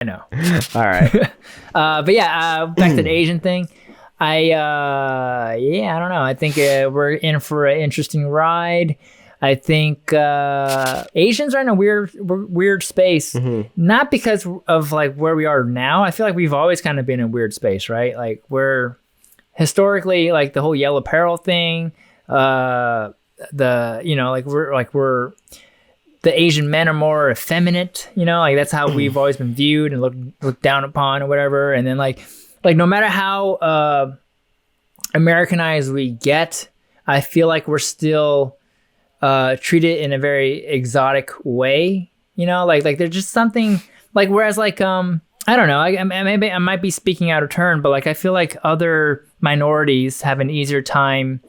I know. All right. But yeah, back to the Asian thing. I don't know. I think we're in for an interesting ride. I think Asians are in a weird space, not because of like where we are now. I feel like we've always kind of been in a weird space, right? Like we're historically like the whole yellow peril thing. We're the Asian men are more effeminate, like that's how we've always been viewed and looked down upon or whatever. And then like no matter how Americanized we get, I feel like we're still treated in a very exotic way, like there's just something like, whereas like I don't know, maybe I might be speaking out of turn, but like I feel like other minorities have an easier time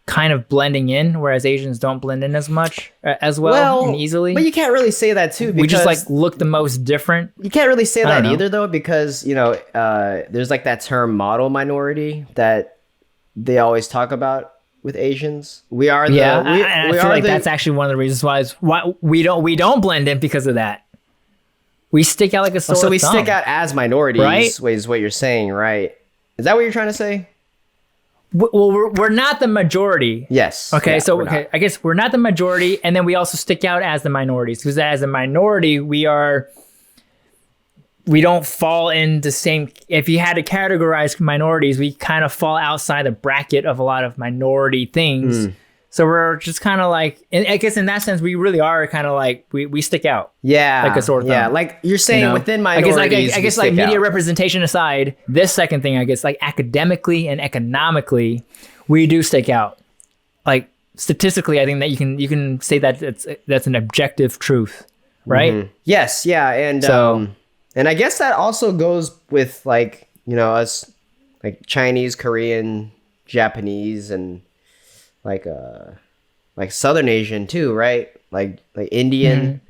kind of blending in, whereas Asians don't blend in as much as well and easily. But you can't really say that too, because we just like look the most different. You can't really say that either though, because there's like that term model minority that they always talk about with Asians. We are the I feel like that's actually one of the reasons why we don't blend in, because of that. We stick out like a sore thumb. So we stick out as minorities, right? Is what you're saying, right? Is that what you're trying to say? Well, we're not the majority. Yes. Okay, Yeah, I guess we're not the majority, and then we also stick out as the minorities, because as a minority, we don't fall in the same. If you had to categorize minorities, we kind of fall outside the bracket of a lot of minority things. So we're just kind of like, I guess in that sense, we really are kind of like, we stick out. Yeah. Like a sore thumb. Yeah, like you're saying within minorities, I guess like media representation aside, this second thing, I guess like academically and economically, we do stick out. Like statistically, I think that you can say that that's an objective truth, right? Yes, yeah. And and I guess that also goes with like, us like Chinese, Korean, Japanese, and like Southern Asian too, right? Like Indian.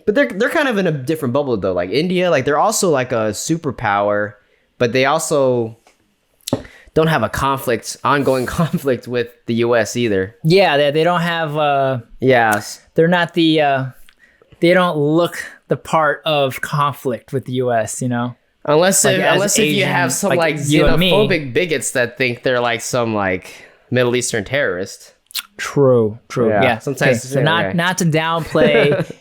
But they're kind of in a different bubble though. Like India, like they're also like a superpower, but they also don't have a ongoing conflict with the US either. Yeah, they don't have they're not the they don't look the part of conflict with the US, Unless if Asian, you have some like xenophobic bigots that think they're like some like Middle Eastern terrorist. True. Yeah. Sometimes so not to downplay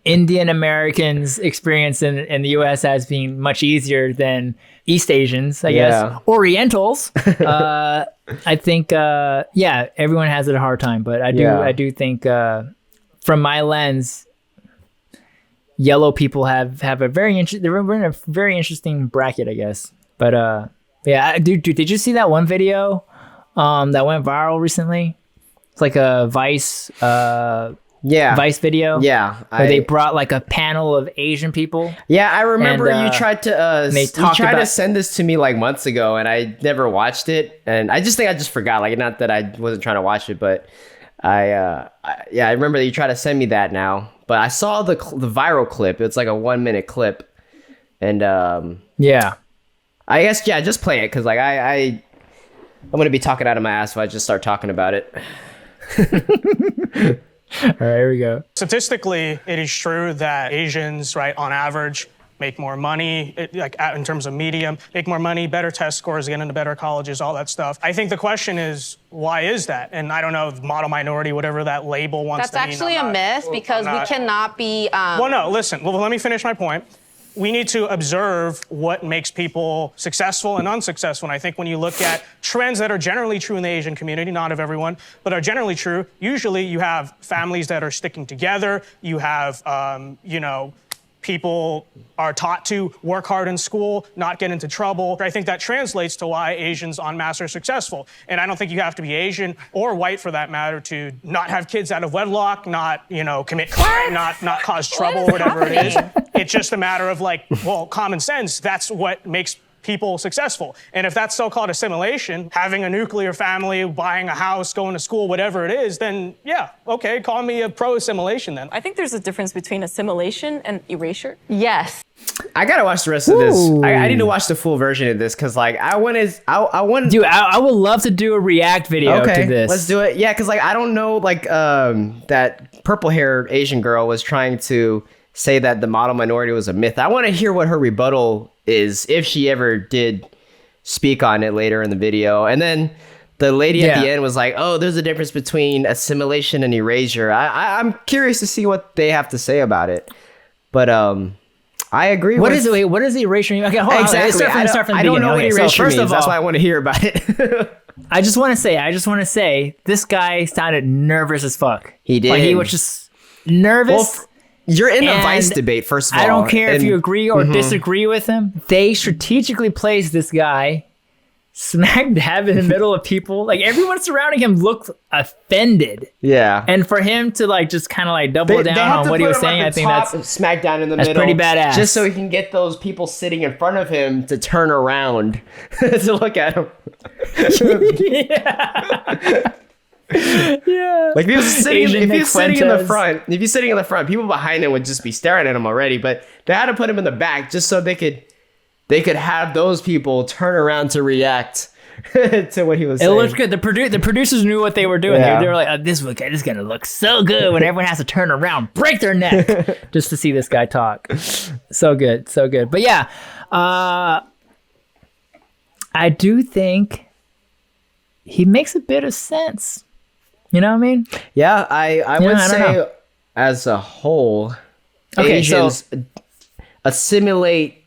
Indian Americans' experience in the U.S. as being much easier than East Asians, I guess. Orientals. I think everyone has it a hard time, but I do think from my lens, yellow people have a very they're in a very interesting bracket, I guess. But dude, did you see that one video that went viral recently? It's like a Vice Vice video. Yeah. Where they brought like a panel of Asian people. Yeah, I remember you tried to send this to me like months ago, and I never watched it. And I just think I just forgot. Like, not that I wasn't trying to watch it, but I remember that you tried to send me that now. But I saw the viral clip. It's like a 1-minute clip. And I guess, just play it, because like I'm going to be talking out of my ass if I just start talking about it. All right, here we go. Statistically, it is true that Asians, right, on average, make more money, in terms of medium, make more money, better test scores, get into better colleges, all that stuff. I think the question is, why is that? And I don't know, model minority, whatever that label wants to mean. That's actually a myth, because we cannot be... Well, no, listen. Well, let me finish my point. We need to observe what makes people successful and unsuccessful. And I think when you look at trends that are generally true in the Asian community, not of everyone, but are generally true, usually you have families that are sticking together. You have, people are taught to work hard in school, not get into trouble. I think that translates to why Asians en masse are successful. And I don't think you have to be Asian or white, for that matter, to not have kids out of wedlock, not, commit crime, not cause trouble, whatever it is. It's just a matter of common sense. That's what makes people successful. And if that's so-called assimilation, having a nuclear family, buying a house, going to school, whatever it is, then okay, call me a pro-assimilation then. I think there's a difference between assimilation and erasure. Yes. I gotta watch the rest of this. I need to watch the full version of this, because like I want. Dude, I would love to do a react video to this. Let's do it. Yeah, because like I don't know, like that purple-haired Asian girl was trying to say that the model minority was a myth. I want to hear what her rebuttal is, if she ever did speak on it later in the video. And then the lady at the end was like, oh, there's a difference between assimilation and erasure. I'm curious to see what they have to say about it. But I agree What with... is it? Wait, what is erasure? Okay, hold on. Exactly. I don't know what erasure means. Of all, that's why I want to hear about it. I just want to say, this guy sounded nervous as fuck. He did. Like, he was just nervous. Well, you're in a Vice debate, first of all. I don't care if you agree or disagree with him. They strategically placed this guy smack dab in the middle of people. Like, everyone surrounding him looked offended. Yeah. And for him to like just kind of like double down on what he was saying, I think that's smack down in the middle. Pretty badass. Just so he can get those people sitting in front of him to turn around to look at him. Yeah. Like, if he was sitting in the front, people behind him would just be staring at him already. But they had to put him in the back just so they could have those people turn around to react to what he was saying. It looked good. The producers knew what they were doing. Yeah. They were like, oh, this is gonna look so good when everyone has to turn around, break their neck just to see this guy talk. So good. But yeah, I do think he makes a bit of sense. You know what I mean? Yeah, I would say as a whole, Asians assimilate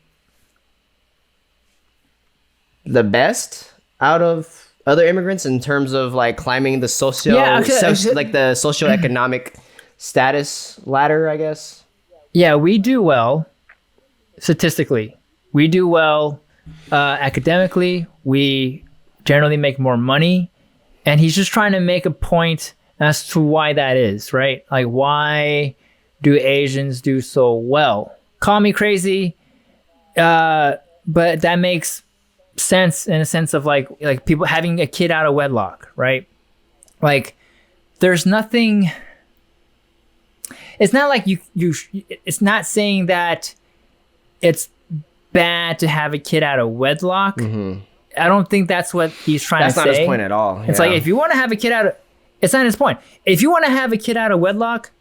the best out of other immigrants in terms of like climbing the socioeconomic status ladder, I guess. Yeah, we do well statistically. We do well academically. We generally make more money. And he's just trying to make a point as to why that is, right? Like, why do Asians do so well? Call me crazy, but that makes sense in a sense of like people having a kid out of wedlock, right? Like, there's nothing. It's not like you. It's not saying that it's bad to have a kid out of wedlock. Mm-hmm. I don't think that's what he's trying to say. That's not his point at all. It's like, if you want to have a kid out of... It's not his point. If you want to have a kid out of wedlock,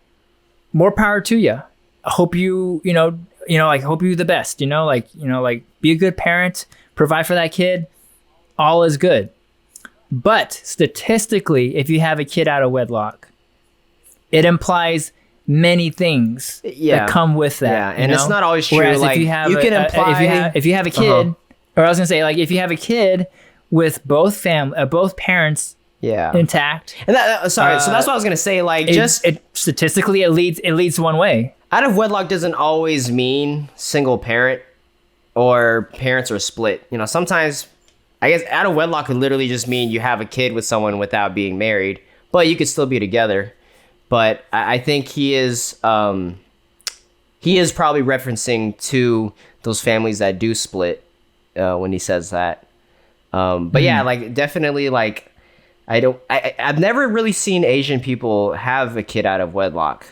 more power to you. I hope you hope you the best, be a good parent, provide for that kid. All is good. But statistically, if you have a kid out of wedlock, it implies many things that come with that. Yeah, and it's not always true. Whereas like, if you have you can imply... if you have a kid... Or I was gonna say, like, if you have a kid with both parents intact, and so that's what I was gonna say. Like, statistically, it leads one way. Out of wedlock doesn't always mean single parent or parents are split. Sometimes, I guess, out of wedlock could literally just mean you have a kid with someone without being married, but you could still be together. But I think he is probably referencing to those families that do split. When he says that, but yeah, like, definitely, like, I've never really seen Asian people have a kid out of wedlock.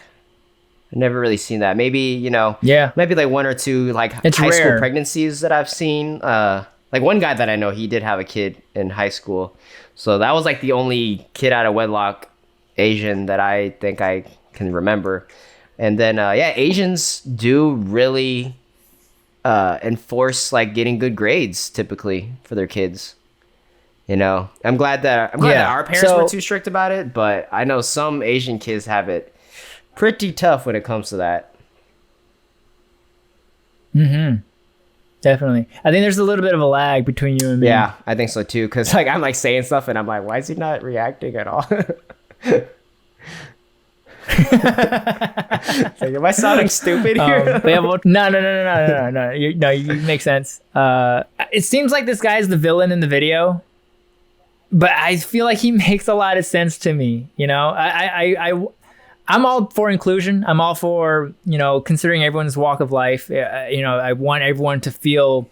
I've never really seen that. Maybe maybe like one or two like high school pregnancies that I've seen. Like, one guy that I know, he did have a kid in high school, so that was like the only kid out of wedlock Asian that I think I can remember. And then Asians do really enforce like getting good grades typically for their kids. I'm glad that our parents were too strict about it, but I know some Asian kids have it pretty tough when it comes to that. Definitely. I think there's a little bit of a lag between you and me. Yeah, I think so too, because like I'm like saying stuff and I'm like, why is he not reacting at all? Like, am I sounding stupid here? No. You make sense. It seems like this guy's the villain in the video, but I feel like he makes a lot of sense to me. I'm all for inclusion. I'm all for considering everyone's walk of life. I want everyone to feel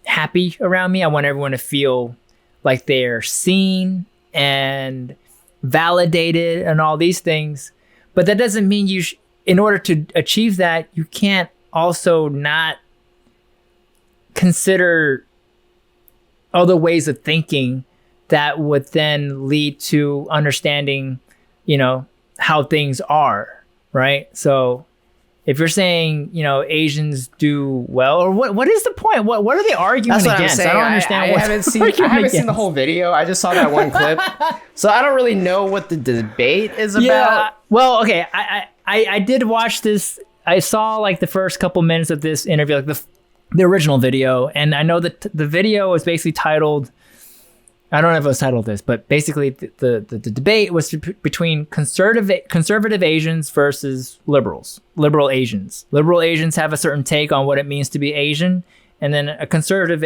happy around me. I want everyone to feel like they're seen and validated and all these things. But that doesn't mean in order to achieve that, you can't also not consider other ways of thinking that would then lead to understanding, how things are, right? So if you're saying, Asians do well, or what is the point? What are they arguing against? I don't understand. I haven't seen the whole video. I just saw that one clip, so I don't really know what the debate is about. Yeah. Well, okay. I did watch this. I saw like the first couple minutes of this interview, like the original video, and I know that the video was basically titled. I don't know if it was titled this, but basically the debate was between conservative Asians versus liberal Asians. Liberal Asians have a certain take on what it means to be Asian, and then a conservative,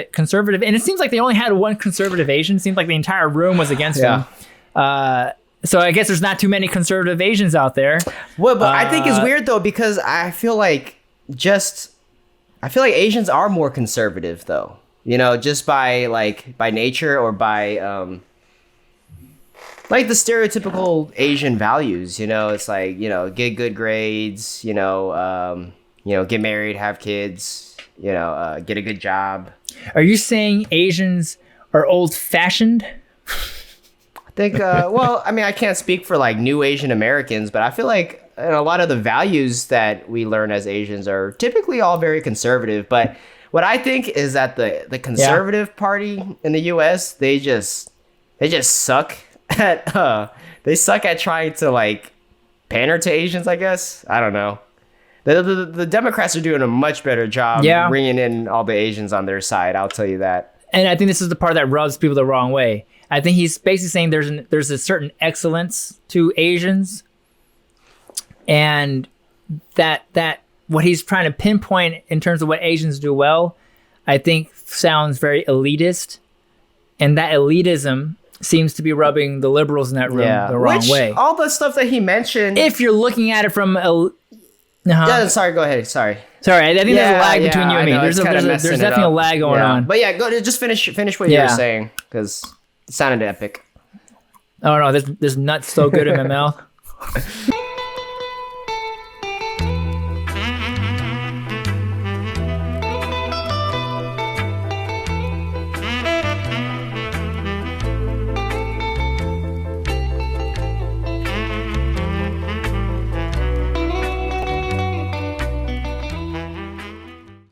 and it seems like they only had one conservative Asian. It seemed like the entire room was against him. So I guess there's not too many conservative Asians out there. Well, but I think it's weird though, because I feel like Asians are more conservative though. Just by nature, or by like the stereotypical Asian values. It's like, get good grades, get married, have kids, get a good job. Are you saying Asians are old-fashioned? I think well, I mean, I can't speak for like new Asian Americans, but I feel like a lot of the values that we learn as Asians are typically all very conservative. But what I think is that the conservative party in the U.S. they just suck at trying to like pander to Asians. I guess, I don't know. The Democrats are doing a much better job bringing in all the Asians on their side. I'll tell you that. And I think this is the part that rubs people the wrong way. I think he's basically saying there's a certain excellence to Asians, and that what he's trying to pinpoint in terms of what Asians do well, I think sounds very elitist, and that elitism seems to be rubbing the liberals in that room the wrong way. All the stuff that he mentioned, if you're looking at it from yeah, sorry, go ahead. Sorry, I think there's a lag between you and me. There's definitely a lag going on. But yeah, go just finish what you were saying, because it sounded epic. Oh no, this nut's so good in my mouth.